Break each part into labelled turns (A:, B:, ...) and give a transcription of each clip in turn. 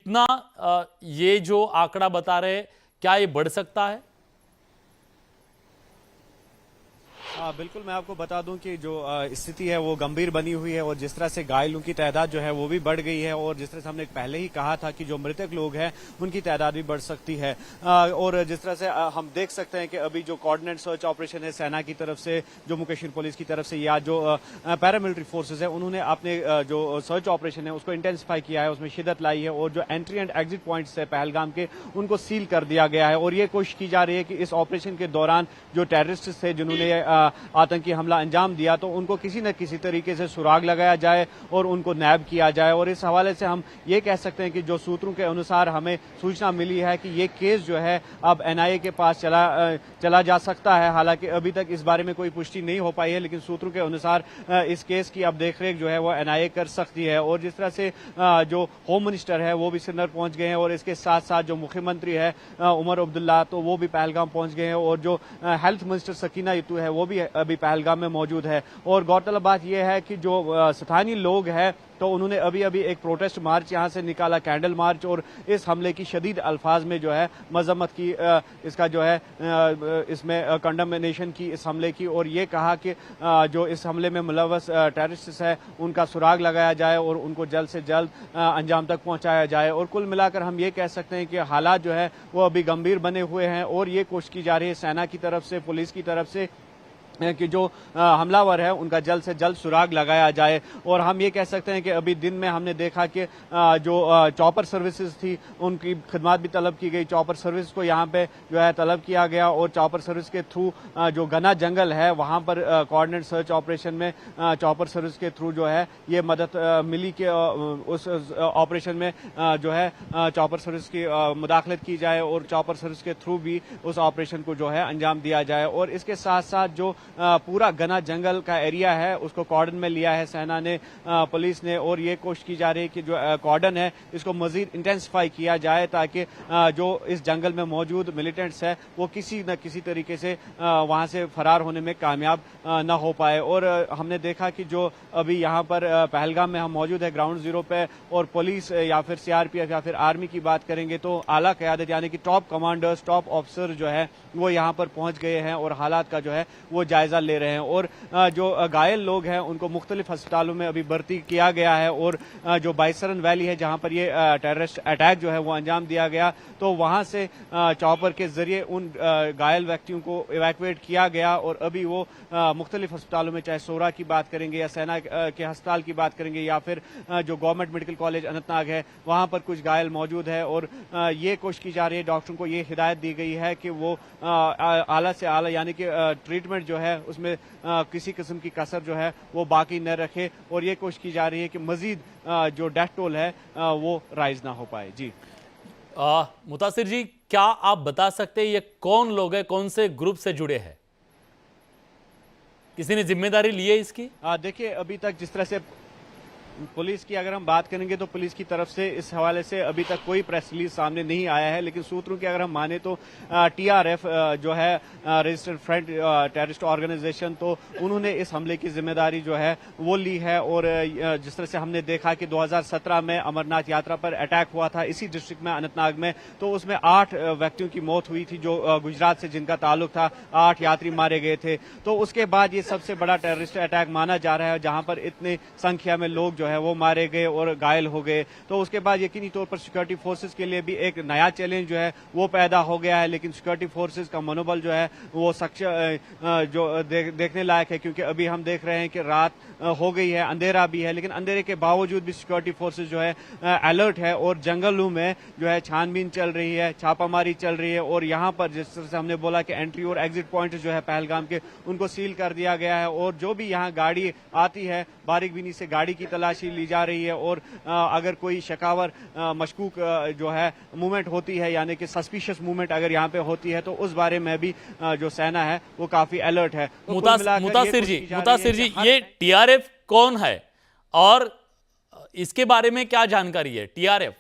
A: कितना ये जो आंकड़ा बता रहे, क्या ये बढ़ सकता है?
B: हाँ बिल्कुल, मैं आपको बता दूं कि जो स्थिति है वो गंभीर बनी हुई है और जिस तरह से घायलों की तादाद जो है वो भी बढ़ गई है और जिस तरह से हमने पहले ही कहा था कि जो मृतक लोग हैं उनकी तादाद भी बढ़ सकती है। और जिस तरह से हम देख सकते हैं कि अभी जो कोऑर्डिनेट सर्च ऑपरेशन है सेना की तरफ से, जम्मू कश्मीर पुलिस की तरफ से या जो पैरामिलिट्री फोर्सेज है, उन्होंने अपने जो सर्च ऑपरेशन है उसको इंटेंसिफाई किया है, उसमें शिद्दत लाई है और जो एंट्री एंड एग्जिट पॉइंट्स है पहलगाम के उनको सील कर दिया गया है। और ये कोशिश की जा रही है कि इस ऑपरेशन के दौरान जो टेररिस्ट थे जिन्होंने आतंकी हमला अंजाम दिया तो उनको किसी न किसी तरीके से सुराग लगाया जाए और उनको नैब किया जाए। और इस हवाले से हम ये कह सकते हैं कि जो सूत्रों के अनुसार हमें सूचना मिली है कि ये केस जो है अब एनआईए के पास चला जा सकता है। हालांकि अभी तक इस बारे में कोई पुष्टि नहीं हो पाई है, लेकिन सूत्रों के अनुसार इस केस की अब देखरेख जो है वो एनआईए कर सकती है। और जिस तरह से जो होम मिनिस्टर है वो भी श्रीनगर पहुंच गए हैं और इसके साथ साथ जो मुख्यमंत्री है उमर अब्दुल्ला तो वो भी पहलगाम पहुंच गए हैं और जो हेल्थ मिनिस्टर सकीना यतू है वो भी अभी पहलगाम में मौजूद है। और गौरतलब बात यह है कि जो स्थानीय लोग हैं तो उन्होंने अभी अभी एक प्रोटेस्ट मार्च यहां से निकाला, कैंडल मार्च, और इस हमले की शदीद अल्फाज में जो है मजम्मत की, इसका जो है इसमें कंडमनेशन की इस हमले की, और ये कहा कि जो इस हमले में मुलव्वस टेररिस्ट है उनका सुराग लगाया जाए और उनको जल्द से जल्द अंजाम तक पहुंचाया जाए। और कुल मिलाकर हम ये कह सकते हैं कि हालात जो है वो अभी गंभीर बने हुए हैं और ये कोशिश की जा रही है सेना की तरफ से, पुलिस की तरफ से कि जो हमलावर है उनका जल्द से जल्द सुराग लगाया जाए। और हम ये कह सकते हैं कि अभी दिन में हमने देखा कि जो चॉपर सर्विसेज थी उनकी खिदमत भी तलब की गई, चॉपर सर्विस को यहाँ पे जो है तलब किया गया और चॉपर सर्विस के थ्रू जो घना जंगल है वहाँ पर कोऑर्डिनेट सर्च ऑपरेशन में चॉपर सर्विस के थ्रू जो है ये मदद मिली कि उस ऑपरेशन में जो है चॉपर सर्विस की मुदाखलत की जाए और चॉपर सर्विस के थ्रू भी उस ऑपरेशन को जो है अंजाम दिया जाए। और इसके साथ साथ जो पूरा घना जंगल का एरिया है उसको कॉर्डन में लिया है सेना ने, पुलिस ने, और ये कोशिश की जा रही है कि जो कॉर्डन है इसको मजीद इंटेंसिफाई किया जाए ताकि जो इस जंगल में मौजूद मिलिटेंट्स है वो किसी न किसी तरीके से वहां से फरार होने में कामयाब न हो पाए। और हमने देखा कि जो अभी यहाँ पर पहलगाम में हम मौजूद है ग्राउंड जीरो पे, और पुलिस या फिर सीआरपीएफ या फिर आर्मी की बात करेंगे तो आला क़यादत यानी कि टॉप कमांडर्स, टॉप ऑफिसर जो है वो यहाँ पर पहुंच गए हैं और हालात का जो है वो जायजा ले रहे हैं। और जो घायल लोग हैं उनको मुख्तलिफ अस्पतालों में अभी भर्ती किया गया है। और जो बाइसरन वैली है जहां पर ये टेररिस्ट अटैक जो है वो अंजाम दिया गया तो वहां से चॉपर के जरिए उन घायल व्यक्तियों को इवैक्यूएट किया गया और अभी वो मुख्तलिफ अस्पतालों में, चाहे सोरा की बात करेंगे या सेना के अस्पताल की बात करेंगे या फिर जो गवर्नमेंट मेडिकल कॉलेज अनंतनाग है वहां पर कुछ घायल मौजूद है। और ये कोशिश की जा रही है, डॉक्टरों को ये हिदायत दी गई है कि वो आला से आला यानी कि ट्रीटमेंट जो है उसमें किसी किस्म की कसर जो है वो बाकी न रखे। और ये कोशिश की जा रही है कि मजीद जो डेथ टोल है वो राइज ना हो पाए। जी
A: मुतासिर जी, क्या आप बता सकते हैं ये कौन लोग हैं, कौन से ग्रुप से जुड़े हैं? किसी ने जिम्मेदारी ली है इसकी?
B: देखिए, अभी तक जिस तरह से पुलिस की अगर हम बात करेंगे तो पुलिस की तरफ से इस हवाले से अभी तक कोई प्रेस रिलीज सामने नहीं आया है, लेकिन सूत्रों की अगर हम माने तो टीआरएफ जो है रजिस्टर्ड फ्रंट टेररिस्ट ऑर्गेनाइजेशन, तो उन्होंने इस हमले की जिम्मेदारी जो है वो ली है। और जिस तरह से हमने देखा कि 2017 में अमरनाथ यात्रा पर अटैक हुआ था इसी डिस्ट्रिक्ट में अनंतनाग में, तो उसमें 8 व्यक्तियों की मौत हुई थी जो गुजरात से जिनका ताल्लुक था, 8 यात्री मारे गए थे। तो उसके बाद ये सबसे बड़ा टेररिस्ट अटैक माना जा रहा है जहां पर इतनी संख्या में लोग जो है वो मारे गए और घायल हो गए। तो उसके बाद यकीनी तौर पर सिक्योरिटी फोर्सेस के लिए भी एक नया चैलेंज जो है वो पैदा हो गया है, लेकिन सिक्योरिटी फोर्सेस का मनोबल जो है वो जो देखने लायक है, क्योंकि अभी हम देख रहे हैं कि रात हो गई है, अंधेरा भी है, लेकिन अंधेरे के बावजूद भी सिक्योरिटी फोर्सेस जो है अलर्ट है और जंगलों में जो है छानबीन चल रही है, छापामारी चल रही है। और यहाँ पर जिस तरह से हमने बोला कि एंट्री और एग्जिट पॉइंट जो है पहलगाम के उनको सील कर दिया गया है और जो भी यहाँ गाड़ी आती है बारीकबीनी से गाड़ी की तलाशी ली जा रही है। और अगर कोई शकावर मशकूक जो है मूवमेंट होती है यानी कि सस्पिशियस मूवमेंट अगर यहाँ पे होती है तो उस बारे में भी जो सेना है वो काफी अलर्ट है। तो
A: मुतासिर जी, ये टीआरएफ कौन है और इसके बारे में क्या जानकारी है? टीआरएफ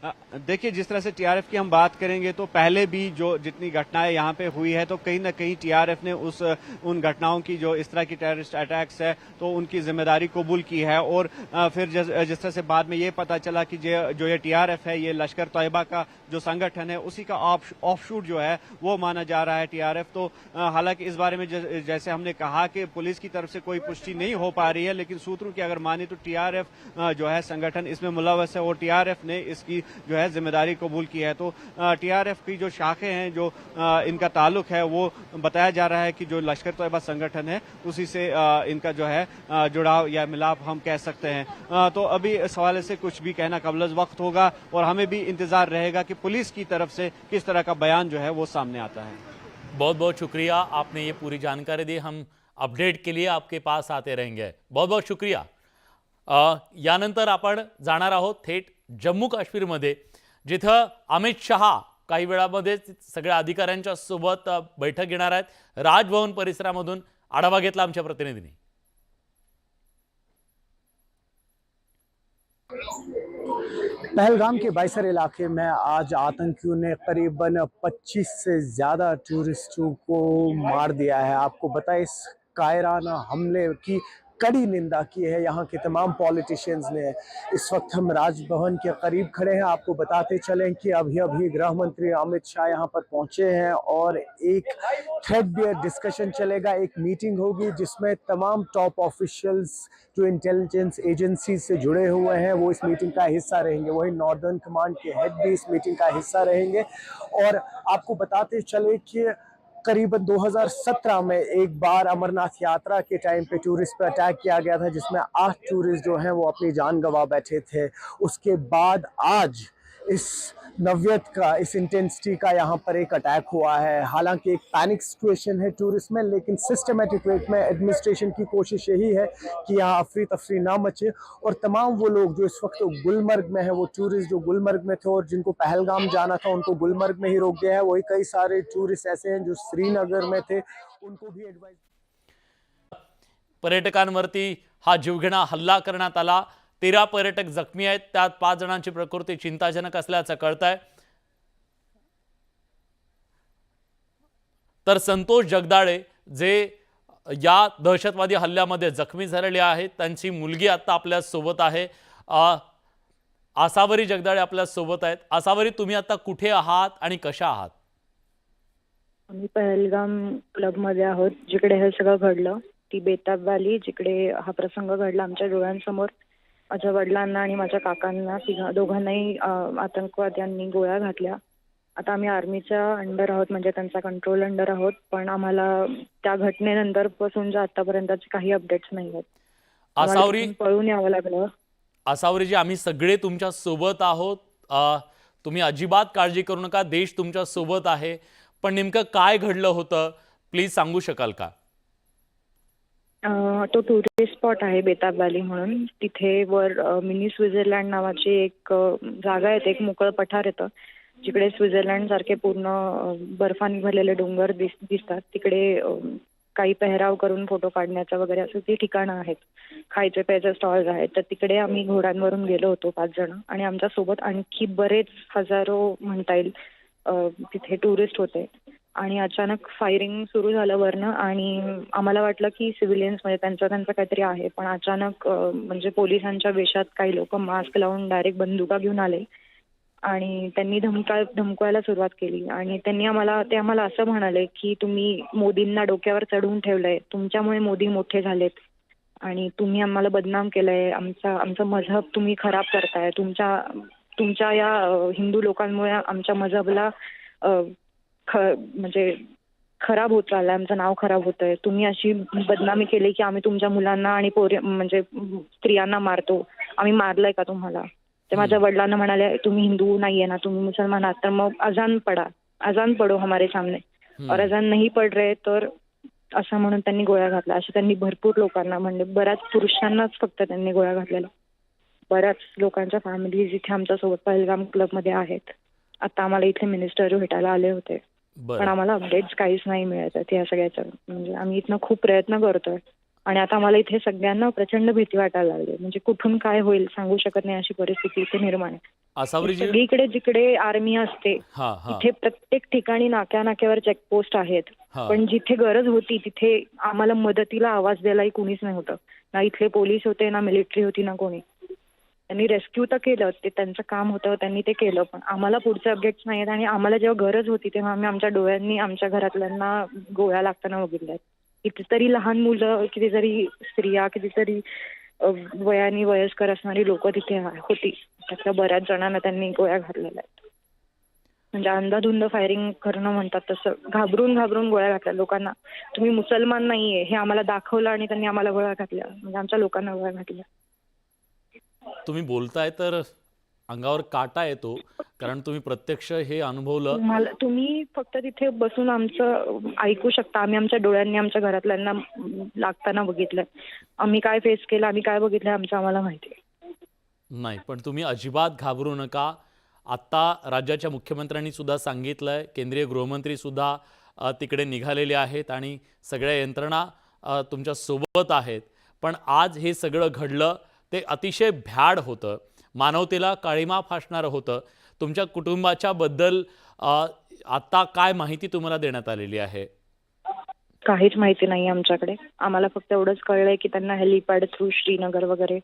B: देखिए, जिस तरह से टीआरएफ की हम बात करेंगे तो पहले भी जो जितनी घटनाएं यहाँ पे हुई है तो कहीं ना कहीं टीआरएफ ने उन घटनाओं की, जो इस तरह की टेररिस्ट अटैक्स है, तो उनकी जिम्मेदारी कबूल की है। और फिर जिस तरह से बाद में ये पता चला कि जो ये टीआरएफ है, ये लश्कर तैयबा का जो संगठन है उसी का ऑफशूट जो है वो माना जा रहा है टीआरएफ। तो हालांकि इस बारे में जैसे हमने कहा कि पुलिस की तरफ से कोई पुष्टि नहीं हो पा रही है, लेकिन सूत्रों की अगर माने तो टीआरएफ जो है संगठन इसमें मुलव्वस है और टीआरएफ ने इसकी जो है जिम्मेदारी कबूल की है। तो टीआरएफ की जो शाखें हैं, जो इनका ताल्लुक है, वो बताया जा रहा है कि जो लश्कर तैयबा संगठन है उसी से इनका जो है जुड़ाव या मिलाप हम कह सकते हैं। तो अभी इस हवाले से कुछ भी कहना कबल वक्त होगा और हमें भी इंतजार रहेगा कि पुलिस की तरफ से किस तरह का बयान जो है वो सामने आता है।
A: बहुत बहुत शुक्रिया, आपने ये पूरी जानकारी दी। हम अपडेट के लिए आपके पास आते रहेंगे। बहुत बहुत शुक्रिया। यानंतर आपण जाणार आहोत थेट जम्मू काश्मीरमध्ये, जिथं अमित शहा काही वेळामध्ये सगळ्या अधिकाऱ्यांच्या सोबत बैठक घेणार आहेत। राजभवन परिसरामधून आढावा घेतला आमच्या प्रतिनिधींनी।
C: पहलगाम के बाइसर इलाके में आज आतंकियों ने करीबन 25 से ज़्यादा टूरिस्टों को मार दिया है। आपको बताएं, इस कायराना हमले की कड़ी निंदा की है यहाँ के तमाम पॉलिटिशियंस ने। इस वक्त हम राजभवन के करीब खड़े हैं। आपको बताते चलें कि अभी अभी गृह मंत्री अमित शाह यहाँ पर पहुंचे हैं और एक थ्रेडबेयर डिस्कशन चलेगा, एक मीटिंग होगी जिसमें तमाम टॉप ऑफिशियल्स जो इंटेलिजेंस एजेंसी से जुड़े हुए हैं वो इस मीटिंग का हिस्सा रहेंगे। वही नॉर्दर्न कमांड के हेड भी इस मीटिंग का हिस्सा रहेंगे। और आपको बताते चले कि करीबन 2017 में एक बार अमरनाथ यात्रा के टाइम पे टूरिस्ट पर अटैक किया गया था, जिसमें 8 टूरिस्ट जो हैं वो अपनी जान गंवा बैठे थे। उसके बाद आज इस नव्यत का, इस इंटेंसिटी का यहाँ पर एक अटैक हुआ है। हालांकि एक पैनिक सिचुएशन है टूरिस्ट में, लेकिन सिस्टमेटिक वे में एडमिनिस्ट्रेशन की कोशिश यही है कि यहाँ अफरी तफरी ना मचे और तमाम वो लोग जो इस वक्त गुलमर्ग में है, वो टूरिस्ट जो गुलमर्ग में थे और जिनको पहलगाम जाना था उनको गुलमर्ग में ही रोक दिया है। वही कई सारे टूरिस्ट ऐसे हैं जो श्रीनगर में थे, उनको भी एडवाइस।
A: पर्यटकांवरती हा जीवघेणा हल्ला करण्यात आला। 13 पर्यटक जखमी आहेत, त्यात 5 जणांची प्रकृती चिंताजनक असल्याचं कळतंय। तर संतोष जगदाळे जे या दहशतवादी हल्ल्यामध्ये जखमी झालेले आहेत, त्यांची मुलगी आता आपल्या सोबत आहे। आसावरी जगदाळे आपल्या सोबत आहेत। आसावरी, तुम्ही आता कुठे आहात आणि कशा आहात?
D: आम्ही पहलगाम क्लबमध्ये आहोत, जिकडे हे सगळं घडलं। ती बेताब व्हॅली, जिकडे हा प्रसंग घडला आमच्या डोळ्यांसमोर। माझ्या वडिलांना आणि माझ्या काकांना दोघांनाही आतंकवाद्यांनी गोळ्या घातल्या। आता आम्ही आर्मीच्या अंडर आहोत, म्हणजे त्यांचा कंट्रोल अंडर आहोत, पण आम्हाला त्या घटनेनंतर पासून आतापर्यंतचे काही अपडेट्स नाही आहेत।
A: आसावरी,
D: पळून यावं लागलं।
A: आसावरीजी, आम्ही सगळे तुमच्या सोबत आहोत। तुम्ही अजिबात काळजी करू नका, देश तुमच्या सोबत आहे। पण नेमकं काय घडलं होतं, प्लीज सांगू शकाल का?
D: तो टुरिस्ट स्पॉट आहे बेताब व्हॅली म्हणून। तिथे वर मिनी स्वित्झर्लंड नावाची एक जागा आहे, एक मोकळं पठार येतं, जिकडे स्वित्झर्लंड सारखे पूर्ण बर्फाने भरलेले डोंगर दिसतात। तिकडे काही पेहराव करून फोटो काढण्याचं वगैरे असं ती ठिकाणं आहेत। खायचे प्यायचे स्टॉल्स आहेत। तर तिकडे आम्ही घोड्यांवरून गेलो होतो 5 जण, आणि आमच्या सोबत आणखी बरेच हजारो म्हणता येईल तिथे टुरिस्ट होते। आणि अचानक फायरिंग सुरू झालं वरनं, आणि आम्हाला वाटलं की सिव्हिलियन्स म्हणजे त्यांचं काहीतरी आहे, पण अचानक म्हणजे पोलिसांच्या वेशात काही लोक मास्क लावून डायरेक्ट बंदुका घेऊन आले आणि त्यांनी धमकवायला सुरुवात केली। आणि त्यांनी आम्हाला असं म्हणाले की तुम्ही मोदींना डोक्यावर चढवून ठेवलंय, तुमच्यामुळे मोदी मोठे झालेत आणि तुम्ही आम्हाला बदनाम केलंय, आमचं मजहब तुम्ही खराब करताय, तुमच्या या हिंदू लोकांमुळे आमच्या मजहबला म्हणजे खराब होत चाललंय, आमचं नाव खराब होतंय, तुम्ही अशी बदनामी केली की आम्ही तुमच्या मुलांना आणि म्हणजे स्त्रियांना मारतो, आम्ही मारलंय का तुम्हाला? ते माझ्या वडिलांना म्हणाले तुम्ही हिंदू नाहीये ना, तुम्ही मुसलमान आहात, तर मग अजान पडो हमारे सामने, और अजान नहीं पड रहे, तर असं म्हणून त्यांनी गोळ्या घातल्या। अशा त्यांनी भरपूर लोकांना, म्हणजे बऱ्याच पुरुषांनाच फक्त त्यांनी गोळ्या घातलेल्या। बऱ्याच लोकांच्या फॅमिलीज इथे आमच्यासोबत पहलगाम क्लबमध्ये आहेत। आता आम्हाला इथे मिनिस्टर भेटायला आले होते, पण आम्हाला अपडेट्स काहीच नाही मिळत आहेत या सगळ्याचं। म्हणजे आम्ही इथनं खूप प्रयत्न करतोय आणि आता आम्हाला इथे सगळ्यांना प्रचंड भीती वाटायला लागली, म्हणजे कुठून काय होईल सांगू शकत नाही अशी परिस्थिती इथे निर्माण आहे।
A: आसावरीजी
D: सगळीकडे जिकडे आर्मी असते
A: हा हा
D: तिथे प्रत्येक ठिकाणी नाक्यावर चेकपोस्ट आहेत.
A: हा.
D: पण जिथे गरज होती तिथे आम्हाला मदतीला आवाज द्यायलाही कुणीच नाही होतं. ना इथले पोलीस होते, ना मिलिटरी होती, ना कोणी. त्यांनी रेस्क्यू तर केलं, ते त्यांचं काम होतं, त्यांनी ते केलं. पण आम्हाला पुढचे अपडेट्स नाही आहेत आणि आम्हाला जेव्हा गरज होती तेव्हा आम्ही आमच्या डोळ्यांनी आमच्या घरातल्यांना गोळ्या लागताना बघितल्या. कितीतरी लहान मुलं, कितीतरी स्त्रिया, कितीतरी वयाने वयस्कर असणारी लोक तिथे होती. त्यातल्या बऱ्याच जणांना त्यांनी गोळ्या घातलेल्या आहेत. म्हणजे अंधाधुंद फायरिंग करणं म्हणतात तसं घाबरून गोळ्या घातल्या लोकांना. तुम्ही मुसलमान नाहीये हे आम्हाला दाखवलं आणि त्यांनी आम्हाला गोळ्या घातल्या. म्हणजे आमच्या लोकांना गोळ्या घातल्या.
A: तुम्ही बोलताय तर अंगावर काटा येतो, कारण तुम्ही प्रत्यक्ष हे अनुभवलं.
D: तुम्ही फक्त तिथे बसून आमचं ऐकू शकता. आम्ही आमच्या डोळ्यांनी आमच्या घरातल्यांना लागताना बघितलंय. आम्ही काय फेस केलं, आम्ही काय बघितलंय आमचं आम्हाला माहिती आहे.
A: नाही, पण तुम्ही अजिबात घाबरू नका. आत्ता राज्याच्या मुख्यमंत्र्यांनी सुद्धा सांगितलंय, केंद्रीय गृहमंत्री सुद्धा तिकडे निघालेले आहेत आणि सगळ्या यंत्रणा तुमच्या सोबत आहेत. पण आज हे सगळं घडलं ते अतिशय भ्याड होतं, मानवतेला काळिमा फासणारं होतं. तुमच्या कुटुंबाच्या बद्दल आत्ता काय माहिती तुम्हाला देण्यात आलेली आहे?
D: काहीच माहिती नाही आमच्याकडे. आम्हाला फक्त एवढंच कळलंय की त्यांना हेलिपॅड थ्रू श्रीनगर वगैरे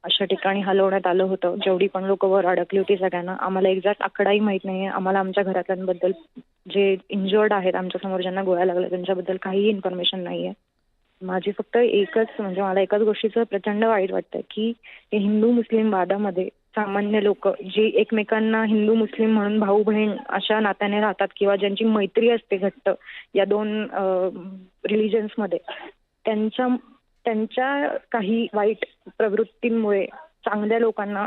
D: अशा ठिकाणी हलवण्यात आलं होतं. जेवढी पण लोक वर अडकली होती सगळ्यांना. आम्हाला एक्झॅक्ट आकडाही माहित नाहीये. आम्हाला आमच्या घरातल्यांबद्दल, जे इंजर्ड आहेत आमच्या समोर ज्यांना गोळ्या लागल्या, त्यांच्याबद्दल काहीही इन्फॉर्मेशन नाहीये. माझी फक्त एकच, म्हणजे मला एकाच गोष्टीचं प्रचंड वाईट वाटतंय की हिंदू मुस्लिम वादामध्ये सामान्य लोक जे एकमेकांना हिंदू मुस्लिम म्हणून भाऊ बहीण अशा नात्याने राहतात किंवा ज्यांची मैत्री असते घट्ट या दोन रिलिजन्समध्ये, त्यांच्या काही वाईट प्रवृत्तींमुळे चांगल्या लोकांना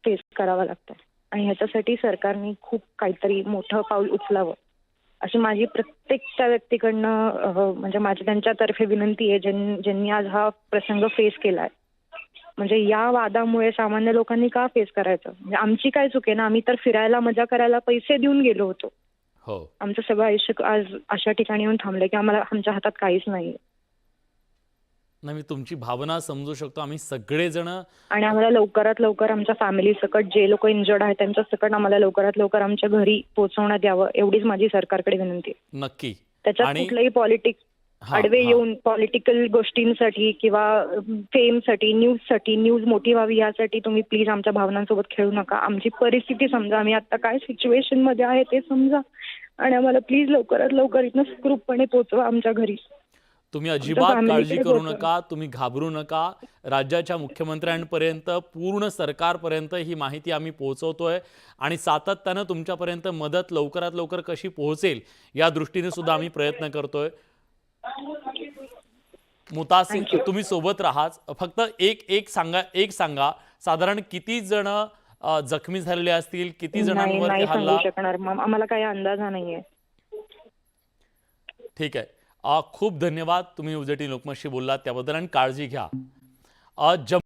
D: फेस करावं लागतं. आणि ह्याच्यासाठी सरकारने खूप काहीतरी मोठं पाऊल उचलावं अशी माझी प्रत्येक त्या व्यक्तीकडनं म्हणजे माझी त्यांच्यातर्फे विनंती आहे ज्यांनी आज हा प्रसंग फेस केलाय. म्हणजे या वादामुळे सामान्य लोकांनी का फेस करायचं? म्हणजे आमची काय चूक आहे ना? आम्ही तर फिरायला मजा करायला पैसे देऊन गेलो होतो.
A: हो.
D: आमचं सगळं आयुष्य आज अशा ठिकाणी येऊन थांबलंय की आम्हाला आमच्या हातात काहीच नाही.
A: नाही, मी तुमची भावना समजू शकतो. आम्ही सगळेजण
D: आणि आम्हाला लवकरात लवकर आमच्या फॅमिली सकट जे लोक इंजर्ड आहेत त्यांच्या सकट आम्हाला लवकरात लवकर आमच्या घरी पोहोचवण्यात यावं एवढीच माझी सरकारकडे विनंती आहे.
A: नक्की.
D: त्याच्यात
A: आणि
D: कुठलंही पॉलिटिक्स आडवे येऊन पॉलिटिकल गोष्टींसाठी किंवा फेमसाठी, न्यूज मोठी व्हावी यासाठी तुम्ही प्लीज आमच्या भावनांसोबत खेळू नका. आमची परिस्थिती समजा, आम्ही आता काय सिच्युएशन मध्ये आहे ते समजा आणि आम्हाला प्लीज लवकरात लवकर इथनं सुखरूपपणे पोहोचवा आमच्या घरी.
A: तुम्ही अजिबात काळजी करू नका, तुम्ही घाबरू नका. राज्याच्या मुख्यमंत्र्यांपर्यंत, पूर्ण सरकारपर्यंत ही माहिती आम्ही पोहोचवतोय आणि सातत्यानं तुमच्यापर्यंत मदत लवकरात लवकर कशी पोहोचेल या दृष्टीने सुद्धा आम्ही प्रयत्न करतोय. मुतासिर, तुम्ही सोबत राहाच. फक्त एक सांगा, साधारण किती जण जखमी झालेले असतील, किती जणांवरती
D: नाही
A: हल्ला?
D: सांगू शकणार, आम्हाला काही अंदाज नाहीये.
A: ठीक आहे. खूप धन्यवाद, तुम्ही उजेटी लोकमतशी बोललात त्याबद्दल आणि काळजी घ्या.